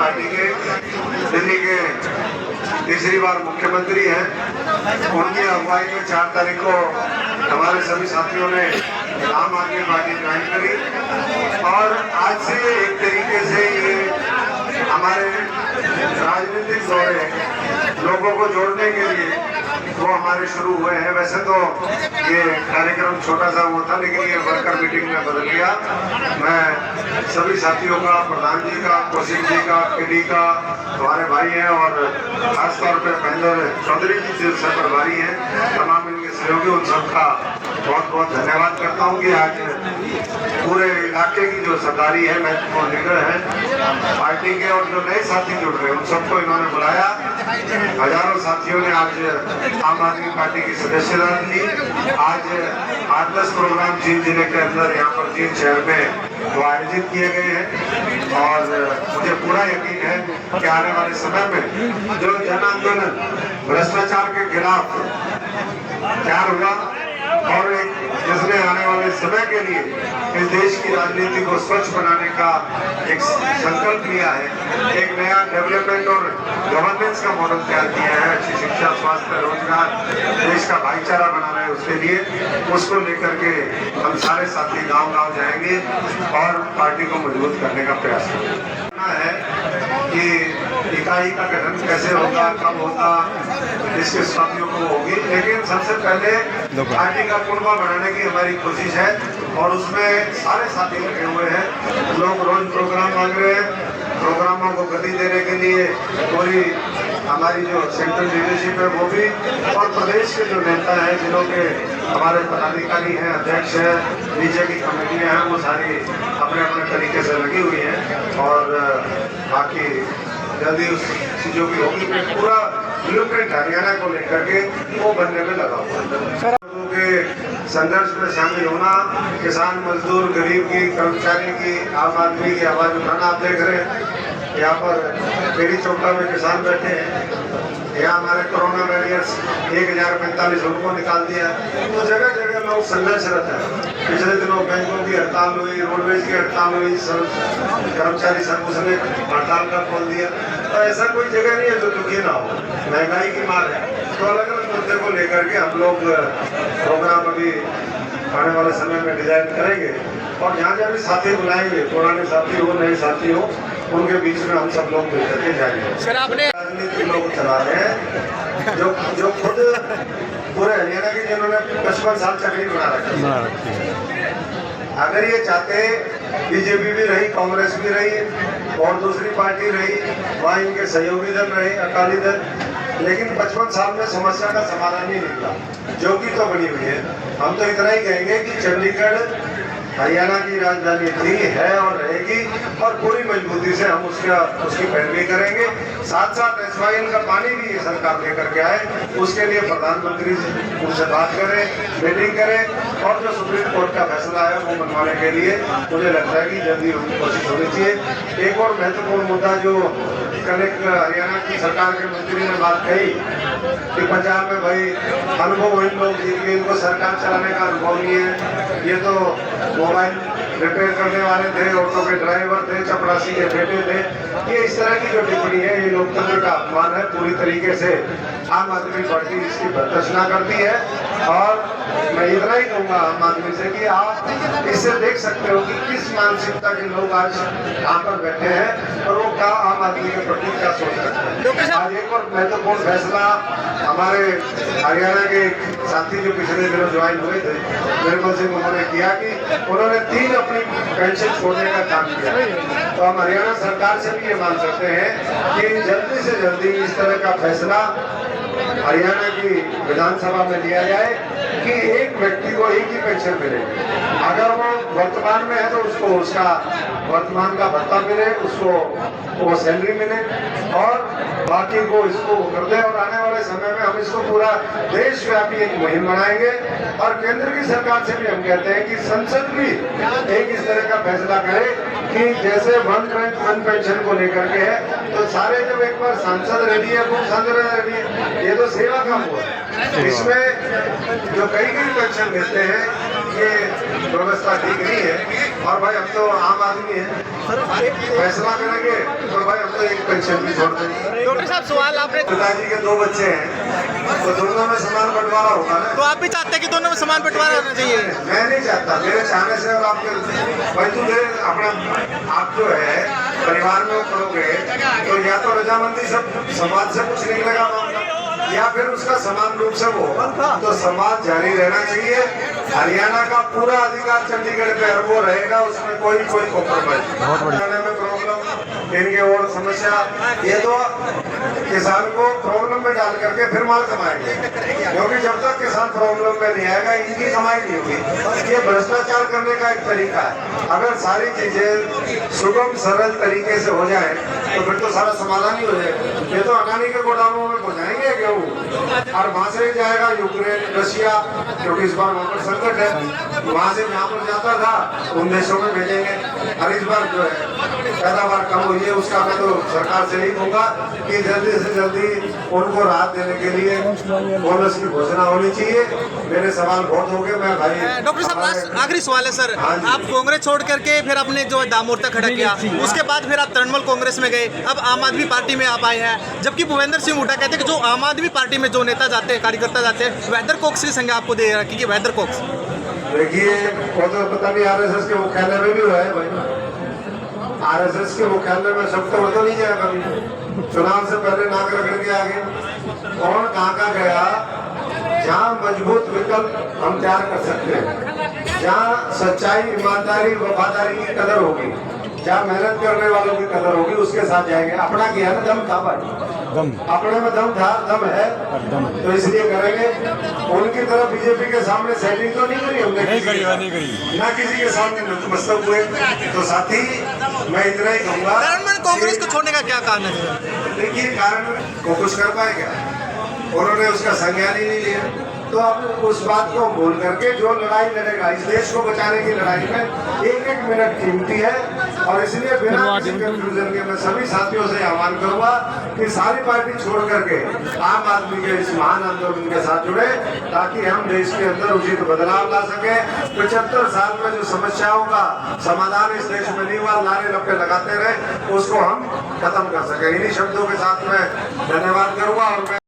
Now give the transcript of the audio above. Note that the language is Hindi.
पार्टी के दिल्ली के तीसरी बार मुख्यमंत्री हैं। उनकी अगुवाई में 4 तारीख को हमारे सभी साथियों ने आम आदमी पार्टी ज्वाइन करी और आज से एक तरीके से ये हमारे राजनीतिक दौरे लोगों को जोड़ने के लिए वो हमारे शुरू हुए हैं। वैसे तो ये कार्यक्रम छोटा सा वो था, लेकिन ये वर्कर मीटिंग में बदल गया। मैं सभी साथियों का, प्रधान जी का, कौशिक जी का, केडी का, हमारे भाई हैं और खासतौर पे महेंद्र चौधरी जी जो सर प्रभारी हैं, तमाम इनके सहयोगी, उन सबका बहुत बहुत धन्यवाद करता हूँ कि आज पूरे इलाके की जो सरदारी है, महत्वपूर्ण लीडर है पार्टी के और जो नए साथी जुड़ रहे हैं उन सबको इन्होंने बुलाया। हजारों साथियों ने आज आम आदमी पार्टी की सदस्यता ली। आज 8-10 प्रोग्राम जींद जिले के अंदर यहाँ पर जींद शहर में वो आयोजित किए गए हैं और मुझे पूरा यकीन है कि आने वाले समय में जो जन आंदोलन भ्रष्टाचार के खिलाफ तैयार हुआ और जिसने आने वाले समय के लिए इस देश की राजनीति को स्वच्छ बनाने का एक संकल्प लिया है, एक नया डेवलपमेंट और गवर्नेंस का मॉडल तैयार किया है, अच्छी शिक्षा, स्वास्थ्य, रोजगार, देश का भाईचारा बनाना है, उसके लिए उसको लेकर के हम सारे साथी गांव-गांव जाएंगे और पार्टी को मजबूत करने का प्रयास करना है कि इकाई का गठन कैसे होगा, कब होगा, इसके साथियों को होगी। लेकिन सबसे पहले पार्टी का कुनबा बढ़ाने की हमारी कोशिश है और उसमें सारे साथी लगे हुए हैं। लोग रोज प्रोग्राम मांग रहे हैं, प्रोग्रामों को गति देने के लिए पूरी हमारी जो सेंट्रल लीडरशिप है वो भी और प्रदेश के जो नेता हैं, जिलों के हमारे पदाधिकारी हैं, अध्यक्ष हैं, नीचे की कमेटियां हैं, वो सारी अपने अपने तरीके से लगी हुई हैं और बाकी जल्दी उस चीज़ों की होगी। पूरा ब्लूप्रिंट हरियाणा को लेकर के वो बनने में लगा हुआ है। संघर्ष में शामिल होना, किसान, मजदूर, गरीब की, कर्मचारी की, आम आदमी की आवाज उठाना। आप देख रहे हैं यहाँ पर पेड़ी चौका में किसान बैठे हैं, यहाँ हमारे कोरोना वॉरियर्स 1045 उनको निकाल दिया। तो जगह जगह लोग संघर्षरत है। पिछले दिनों बैंकों की हड़ताल हुई, रोडवेज की हड़ताल हुई, कर्मचारी संघ ने हड़ताल का खोल दिया। तो ऐसा कोई जगह नहीं है जो दुखी ना हो, महंगाई की मार है। तो अलग अलग मुद्दे को लेकर के हम लोग प्रोग्राम अभी आने वाले समय में डिजाइन करेंगे और जहाँ जहाँ भी साथी बुलाएंगे, पुराने साथी हो, नए साथी हो, उनके बीच में हम सब लोग मिलकर के जाएंगे। सर आपने राजनीतिक लोग चला रहे हैं जो खुद पूरे हरियाणा के जिन्होंने 55 साल चक्री बना रखी है। अगर ये चाहते बीजेपी भी रही, कांग्रेस भी रही और दूसरी पार्टी रही, वहाँ इनके सहयोगी दल रहे, अकाली दल, लेकिन 55 साल में समस्या का समाधान नहीं निकला। जो कि तो बनी हुई है। हम तो इतना ही कहेंगे कि चंडीगढ़ हरियाणा की राजधानी थी, है और रहेगी और पूरी मजबूती से हम उसकी पैरवी करेंगे। साथ साथ SYL का पानी भी ये सरकार लेकर के आए, उसके लिए प्रधानमंत्री उनसे बात करें, मीटिंग करें और जो सुप्रीम कोर्ट का फैसला है वो मनवाने के लिए मुझे लगता है कि जल्दी उनकी कोशिश होनी चाहिए। एक और महत्वपूर्ण मुद्दा जो कल एक हरियाणा की सरकार के मंत्री ने बात कही कि पंजाब में भाई अनुभव इन लोग जिनके इनको सरकार चलाने का अनुभव नहीं है, ये तो मोबाइल रिपेयर करने वाले थे, ऑटो के ड्राइवर थे, चपरासी के बेटे थे। ये इस तरह की जो टिप्पणी है ये लोकतंत्र का अपमान है। पूरी तरीके से आम आदमी पार्टी इसकी भर्त्सना करती है और मैं इतना ही कहूँगा आम आदमी से कि आप इससे देख सकते हो कि किस मानसिकता के लोग आज यहाँ पर बैठे हैं और वो क्या आम आदमी के प्रति क्या सोच रखते हैं। आज एक और महत्वपूर्ण फैसला हमारे हरियाणा के साथी जो पिछले दिनों ज्वाइन हुए थे, निर्मल सिंह, उन्होंने किया कि उन्होंने 3 अपनी पेंशन छोड़ने का काम किया। तो हम हरियाणा सरकार से भी ये मांग सकते हैं कि जल्दी से जल्दी इस तरह का फैसला हरियाणा की विधानसभा में लिया जाए कि एक व्यक्ति को एक ही पेंशन मिलेगी। अगर वो वर्तमान में है तो उसको उसका वर्तमान का भत्ता मिले, उसको वो सैलरी मिले और बाकी को इसको कर दे। और आने वाले समय में हम इसको पूरा देशव्यापी एक मुहिम बनाएंगे और केंद्र की सरकार से भी हम कहते हैं कि संसद भी एक इस तरह का फैसला करे कि जैसे वन पेंशन को लेकर के है तो सारे जब एक बार सांसद रेडी है वो सांसद रेडी है, ये तो सेवा का हुआ। इसमें जो कई पेंशन देते हैं ये व्यवस्था ठीक नहीं है। और भाई हम तो आम आदमी है, फैसला करेंगे तो भाई हम तो एक इलेक्शन भी छोड़ देंगे। डॉक्टर साहब सवाल आपने, पिताजी के 2 बच्चे हैं तो दोनों में समान बंटवारा होगा ना। तो आप भी चाहते हैं कि दोनों में समान बंटवारा होना चाहिए? मैं नहीं चाहता, मेरे चाहने से और आपके भाई तू अपना आप जो है परिवार में करोगे तो या तो रजामंदी सब समाज से कुछ निकलेगा मामला, या फिर उसका समान रूप से वो तो समाज जारी रहना चाहिए। हरियाणा का पूरा अधिकार चंडीगढ़ पे है, वो रहेगा, उसमें कोई कॉम्प्रोमाइज में प्रॉब्लम इनके और समस्या ये तो किसान को प्रॉब्लम में डाल करके फिर माल कमाएंगे, क्योंकि जब तक किसान प्रॉब्लम में नहीं आएगा इनकी कमाई नहीं होगी। ये भ्रष्टाचार करने का एक तरीका है। अगर सारी चीजें सुगम सरल तरीके से हो जाए तो फिर तो सारा समाधान ही हो जाएगा। ये तो अडानी के गोदामों में पहुंचाएंगे गेहूँ और वहां से जाएगा यूक्रेन, रशिया, क्योंकि इस बार वहां पर संकट है, वहां से जहाँ पर जाता था उन देशों में भेजेंगे। और इस बार जो है पैदावार कम हुई है, उसका मैं तो सरकार से यही कहूँगा कि जल्दी से जल्दी उनको राहत देने के लिए बोनस की घोषणा होनी चाहिए। मेरे सवाल बहुत हो गए, मैं भाई डॉक्टर साहब आखिरी सवाल है सर, आप कांग्रेस छोड़ करके फिर आपने जो दामोर्चा खड़ा किया, उसके बाद फिर आप तृणमूल कांग्रेस में गए, अब आम आदमी पार्टी में आप आए हैं, जबकि भूपेंद्र सिंह हुड्डा कहते हैं कि जो आम आदमी पार्टी में जो नेता जाते हैं, कार्यकर्ता जाते हैं, वेदर कोक्स की संज्ञा आपको दे रखी है। वेदर कोक्स देखिए वो तो पता नहीं आरएसएस के मुख्यालय में भी हुआ है भाई, आरएसएस के मुख्यालय में सब तो नहीं जाएगा कभी, चुनाव से पहले नाक रगड़ के आगे कौन कहाँ गया। जहाँ मजबूत विकल्प हम तैयार कर सकते हैं, जहाँ सच्चाई, ईमानदारी, वफादारी की कदर होगी, जहाँ मेहनत करने वालों की कदर होगी, उसके साथ जाएंगे। अपना किया ना दम था भाई, अपने में दम था, दम है तो इसलिए करेंगे। उनकी तरफ बीजेपी के सामने सेटिंग तो नहीं करी हमने, नहीं करी ना किसी के सामने नतमस्तक हुए। तो साथी मैं इतना ही कहूँगा, कांग्रेस को छोड़ने का क्या कारण है? देखिए कारण वो कुछ कर पाए क्या, उन्होंने उसका संज्ञान ही नहीं लिया। तो अब उस बात को भूल करके जो लड़ाई लड़ेगा इस देश को बचाने की लड़ाई में एक एक मिनट कीमती है, और इसलिए बिना किसी कंफ्यूजन के मैं सभी साथियों से आह्वान करूंगा कि सारी पार्टी छोड़ करके आम आदमी के इस महान आंदोलन के साथ जुड़े, ताकि हम देश के अंदर उचित बदलाव ला सके। 75 साल में जो समस्याओं का समाधान इस देश में नहीं हुआ, नारे लपे लगाते रहे, उसको हम खत्म कर सके। इन्हीं शब्दों के साथ मैं धन्यवाद करूंगा और